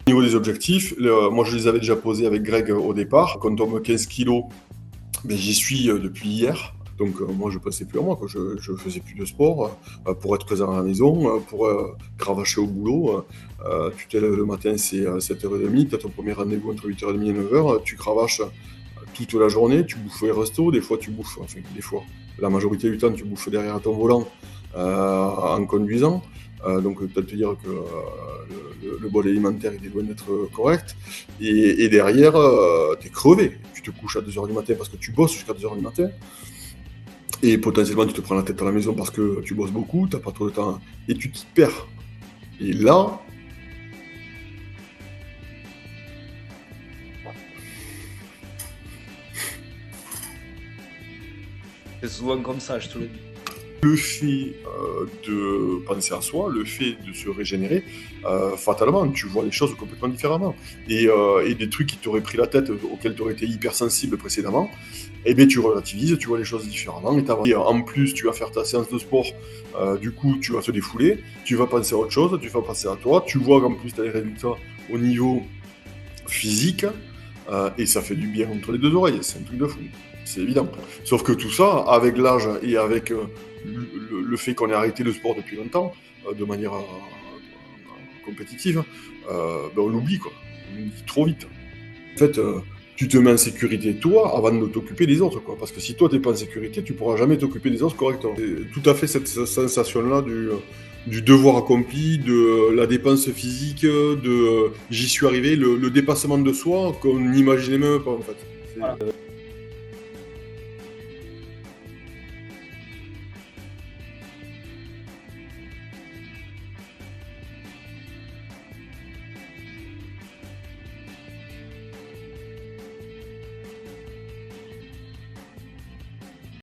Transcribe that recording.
Au niveau des objectifs, moi je les avais déjà posés avec Greg au départ. Quand on tombe 15 kilos, ben, j'y suis depuis hier. Donc moi je pensais plus à moi, quoi. Je faisais plus de sport pour être présent à la maison, pour cravacher au boulot. Tu te lèves le matin, c'est 7h30, tu as ton premier rendez-vous entre 8h30 et 9h, tu cravaches toute la journée, tu bouffes les restos, des fois tu bouffes, enfin des fois, la majorité du temps tu bouffes derrière ton volant en conduisant. Donc peut-être te dire que le bol alimentaire il est loin d'être correct. Et derrière, t'es crevé. Tu te couches à 2h du matin parce que tu bosses jusqu'à 2h du matin. Et potentiellement tu te prends la tête à la maison parce que tu bosses beaucoup, t'as pas trop de temps. Et tu t'y perds. Et là, C'est souvent comme ça, je te le dis. le fait de penser à soi, le fait de se régénérer, fatalement, tu vois les choses complètement différemment. Et des trucs qui t'auraient pris la tête, auxquels tu aurais été hypersensible précédemment, eh bien, tu relativises, tu vois les choses différemment. Et en plus, tu vas faire ta séance de sport, du coup, tu vas te défouler, tu vas penser à autre chose, tu vas penser à toi, tu vois qu'en plus, tu as les résultats au niveau physique, et ça fait du bien entre les deux oreilles, c'est un truc de fou. C'est évident. Sauf que tout ça, avec l'âge et avec le fait qu'on ait arrêté le sport depuis longtemps, de manière compétitive, ben on l'oublie, quoi. On l'oublie trop vite. En fait, tu te mets en sécurité toi avant de t'occuper des autres, quoi. Parce que si toi t'es pas en sécurité, tu pourras jamais t'occuper des autres correctement. C'est tout à fait cette sensation-là du devoir accompli, de la dépense physique, de j'y suis arrivé, le dépassement de soi qu'on n'imaginait même pas, en fait. Voilà.